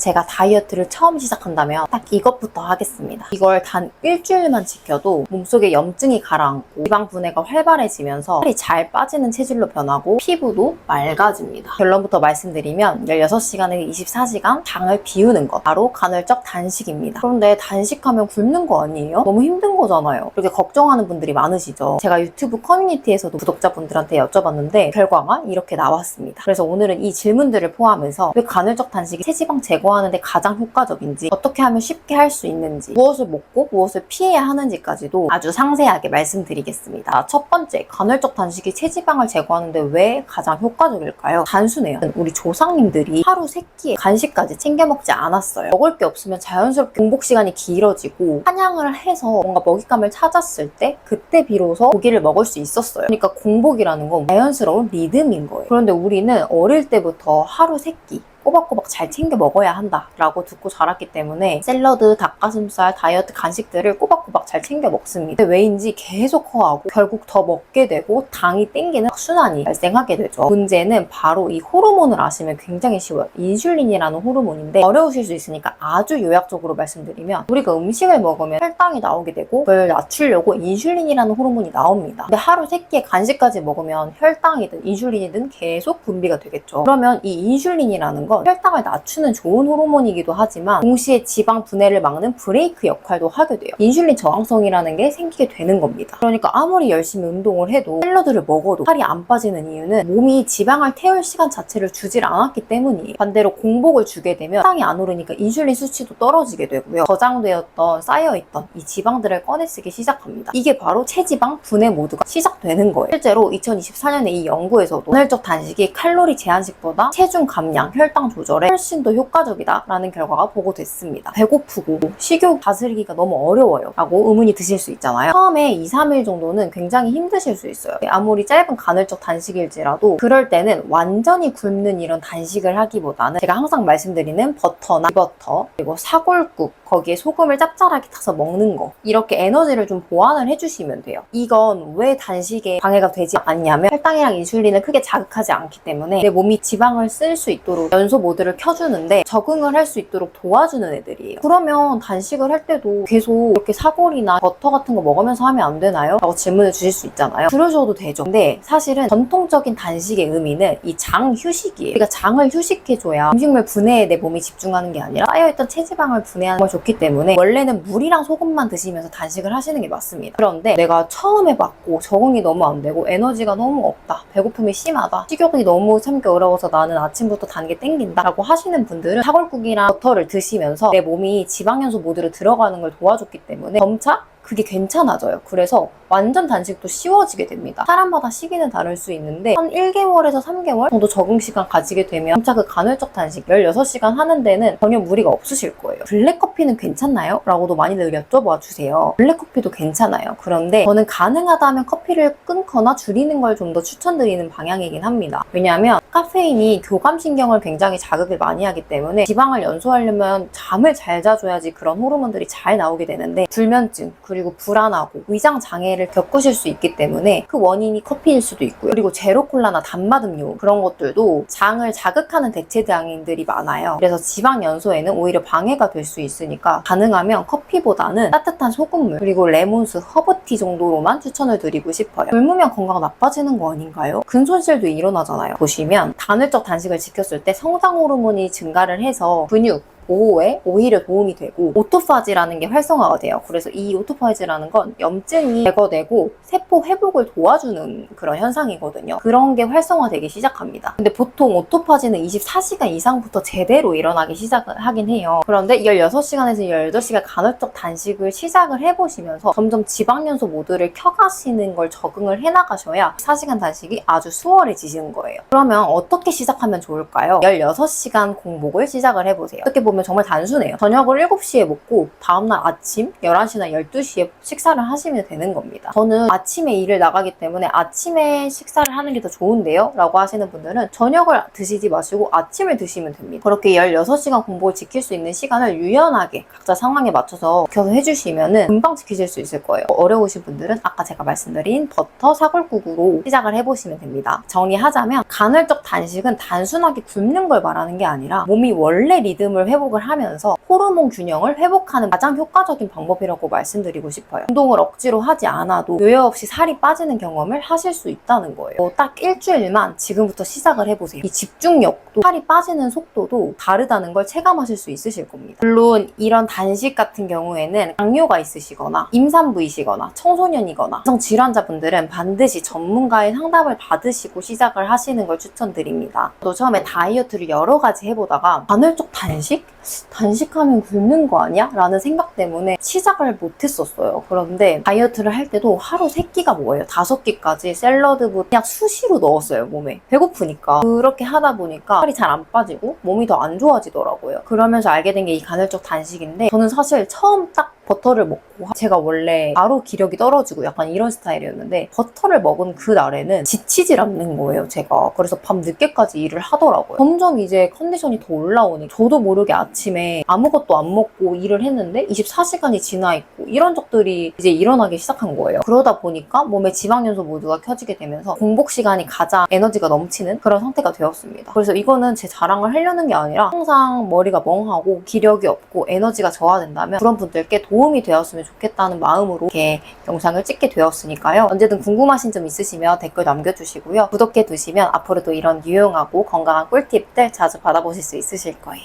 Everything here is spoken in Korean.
제가 다이어트를 처음 시작한다면 딱 이것부터 하겠습니다. 이걸 단 일주일만 지켜도 몸속에 염증이 가라앉고 지방 분해가 활발해지면서 살이 잘 빠지는 체질로 변하고 피부도 맑아집니다. 결론부터 말씀드리면 16시간에 24시간 당을 비우는 것, 바로 간헐적 단식입니다. 그런데 단식하면 굶는 거 아니에요? 너무 힘든 거잖아요. 그렇게 걱정하는 분들이 많으시죠. 제가 유튜브 커뮤니티에서도 구독자분들한테 여쭤봤는데 결과가 이렇게 나왔습니다. 그래서 오늘은 이 질문들을 포함해서 왜 간헐적 단식이 체지방 제거하는 데 가장 효과적인지, 어떻게 하면 쉽게 할 수 있는지, 무엇을 먹고 무엇을 피해야 하는지까지도 아주 상세하게 말씀드리겠습니다. 첫 번째, 간헐적 단식이 체지방을 제거하는데 왜 가장 효과적일까요? 단순해요. 우리 조상님들이 하루 3끼에 간식까지 챙겨 먹지 않았어요. 먹을 게 없으면 자연스럽게 공복 시간이 길어지고 사냥을 해서 뭔가 먹잇감을 찾았을 때 그때 비로소 고기를 먹을 수 있었어요. 그러니까 공복이라는 건 자연스러운 리듬인 거예요. 그런데 우리는 어릴 때부터 하루 3끼 꼬박꼬박 잘 챙겨 먹어야 한다라고 듣고 자랐기 때문에 샐러드, 닭가슴살, 다이어트 간식들을 꼬박꼬박 잘 챙겨 먹습니다. 왜인지 계속 허하고 결국 더 먹게 되고 당이 땡기는 순환이 발생하게 되죠. 문제는 바로 이 호르몬을 아시면 굉장히 쉬워요. 인슐린이라는 호르몬인데 어려우실 수 있으니까 아주 요약적으로 말씀드리면, 우리가 음식을 먹으면 혈당이 나오게 되고 그걸 낮추려고 인슐린이라는 호르몬이 나옵니다. 근데 하루 3끼에 간식까지 먹으면 혈당이든 인슐린이든 계속 분비가 되겠죠. 그러면 이 인슐린이라는 건 혈당을 낮추는 좋은 호르몬이기도 하지만 동시에 지방 분해를 막는 브레이크 역할도 하게 돼요. 인슐린 저항성이라는 게 생기게 되는 겁니다. 그러니까 아무리 열심히 운동을 해도 샐러드를 먹어도 살이 안 빠지는 이유는 몸이 지방을 태울 시간 자체를 주질 않았기 때문이에요. 반대로 공복을 주게 되면 혈당이 안 오르니까 인슐린 수치도 떨어지게 되고요. 저장되었던 쌓여있던 이 지방들을 꺼내 쓰기 시작합니다. 이게 바로 체지방 분해 모드가 시작되는 거예요. 실제로 2024년에 이 연구에서도 간헐적 단식이 칼로리 제한식보다 체중 감량, 혈당 조절에 훨씬 더 효과적이다라는 결과가 보고됐습니다. 배고프고 식욕 다스리기가 너무 어려워요 라고 의문이 드실 수 있잖아요. 처음에 2-3일 정도는 굉장히 힘드실 수 있어요. 아무리 짧은 간헐적 단식일지라도 그럴 때는 완전히 굶는 이런 단식을 하기보다는 제가 항상 말씀드리는 버터나 디버터, 그리고 사골국, 거기에 소금을 짭짤하게 타서 먹는 거, 이렇게 에너지를 좀 보완을 해주시면 돼요. 이건 왜 단식에 방해가 되지 않냐면 혈당이랑 인슐린을 크게 자극하지 않기 때문에 내 몸이 지방을 쓸 수 있도록 연소 모드를 켜주는데 적응을 할 수 있도록 도와주는 애들이에요. 그러면 단식을 할 때도 계속 이렇게 사골이나 버터 같은 거 먹으면서 하면 안 되나요? 라고 질문을 주실 수 있잖아요. 그러셔도 되죠. 근데 사실은 전통적인 단식의 의미는 이 장 휴식이에요. 우리가 장을 휴식해줘야 음식물 분해에 내 몸이 집중하는 게 아니라 쌓여있던 체지방을 분해하는 걸 좋기 때문에 원래는 물이랑 소금만 드시면서 단식을 하시는 게 맞습니다. 그런데 내가 처음 해봤고 적응이 너무 안 되고 에너지가 너무 없다, 배고픔이 심하다, 식욕이 너무 참기 어려워서 나는 아침부터 단 게 땡긴다 라고 하시는 분들은 사골국이랑 버터를 드시면서 내 몸이 지방연소 모드로 들어가는 걸 도와줬기 때문에 점차 그게 괜찮아져요. 그래서 완전 단식도 쉬워지게 됩니다. 사람마다 시기는 다를 수 있는데 한 1개월에서 3개월 정도 적응시간 가지게 되면 진짜 그 간헐적 단식 16시간 하는 데는 전혀 무리가 없으실 거예요. 블랙커피는 괜찮나요? 라고도 많이들 여쭤봐 주세요. 블랙커피도 괜찮아요. 그런데 저는 가능하다면 커피를 끊거나 줄이는 걸 좀 더 추천드리는 방향이긴 합니다. 왜냐하면 카페인이 교감신경을 굉장히 자극을 많이 하기 때문에 지방을 연소하려면 잠을 잘 자줘야지 그런 호르몬들이 잘 나오게 되는데 불면증, 그리고 불안하고 위장 장애를 겪으실 수 있기 때문에 그 원인이 커피일 수도 있고요. 그리고 제로콜라나 단맛음료, 그런 것들도 장을 자극하는 대체당인들이 많아요. 그래서 지방 연소에는 오히려 방해가 될 수 있으니까 가능하면 커피보다는 따뜻한 소금물, 그리고 레몬수, 허브티 정도로만 추천을 드리고 싶어요. 굶으면 건강 나빠지는 거 아닌가요? 근손실도 일어나잖아요. 보시면 간헐적 단식을 지켰을 때 성장 호르몬이 증가를 해서 근육 보호에 오히려 도움이 되고 오토파지라는 게 활성화가 돼요. 그래서 이 오토파지라는 건 염증이 제거되고 세포 회복을 도와주는 그런 현상이거든요. 그런 게 활성화되기 시작합니다. 근데 보통 오토파지는 24시간 이상부터 제대로 일어나기 시작하긴 해요. 그런데 16시간에서 18시간 간헐적 단식을 시작을 해보시면서 점점 지방연소 모드를 켜가시는 걸 적응을 해나가셔야 4시간 단식이 아주 수월해지시는 거예요. 그러면 어떻게 시작하면 좋을까요? 16시간 공복을 시작을 해보세요. 어떻게 보면 정말 단순해요. 저녁을 7시에 먹고 다음날 아침 11시나 12시에 식사를 하시면 되는 겁니다. 저는 아침에 일을 나가기 때문에 아침에 식사를 하는 게 더 좋은데요? 라고 하시는 분들은 저녁을 드시지 마시고 아침을 드시면 됩니다. 그렇게 16시간 공복을 지킬 수 있는 시간을 유연하게 각자 상황에 맞춰서 지켜서 해주시면 금방 지키실 수 있을 거예요. 어려우신 분들은 아까 제가 말씀드린 버터 사골국으로 시작을 해보시면 됩니다. 정리하자면 간헐적 단식은 단순하게 굶는 걸 말하는 게 아니라 몸이 원래 리듬을 회복을 회복을 하면서 호르몬 균형을 회복하는 가장 효과적인 방법이라고 말씀드리고 싶어요. 운동을 억지로 하지 않아도 요요 없이 살이 빠지는 경험을 하실 수 있다는 거예요. 딱 일주일만 지금부터 시작을 해보세요. 이 집중력도 살이 빠지는 속도도 다르다는 걸 체감하실 수 있으실 겁니다. 물론 이런 단식 같은 경우에는 당뇨가 있으시거나 임산부이시거나 청소년이거나 여성 질환자분들은 반드시 전문가의 상담을 받으시고 시작을 하시는 걸 추천드립니다. 또 처음에 다이어트를 여러 가지 해보다가 간헐적 단식? 단식하면 굶는 거 아니야? 라는 생각 때문에 시작을 못했었어요. 그런데 다이어트를 할 때도 하루 3끼가 뭐예요? 5끼까지 샐러드부 그냥 수시로 넣었어요, 몸에. 배고프니까. 그렇게 하다 보니까 살이 잘 안 빠지고 몸이 더 안 좋아지더라고요. 그러면서 알게 된 게 이 간헐적 단식인데 저는 사실 처음 딱 버터를 먹고 제가 원래 바로 기력이 떨어지고 약간 이런 스타일이었는데 버터를 먹은 그 날에는 지치질 않는 거예요, 제가. 그래서 밤 늦게까지 일을 하더라고요. 점점 이제 컨디션이 더 올라오니 저도 모르게 아침에 아무것도 안 먹고 일을 했는데 24시간이 지나 있고 이런 적들이 이제 일어나기 시작한 거예요. 그러다 보니까 몸에 지방연소 모두가 켜지게 되면서 공복 시간이 가장 에너지가 넘치는 그런 상태가 되었습니다. 그래서 이거는 제 자랑을 하려는 게 아니라 항상 머리가 멍하고 기력이 없고 에너지가 저하된다면 그런 분들께 도움이 되었으면 좋겠다는 마음으로 이렇게 영상을 찍게 되었으니까요. 언제든 궁금하신 점 있으시면 댓글 남겨주시고요. 구독해 두시면 앞으로도 이런 유용하고 건강한 꿀팁들 자주 받아보실 수 있으실 거예요.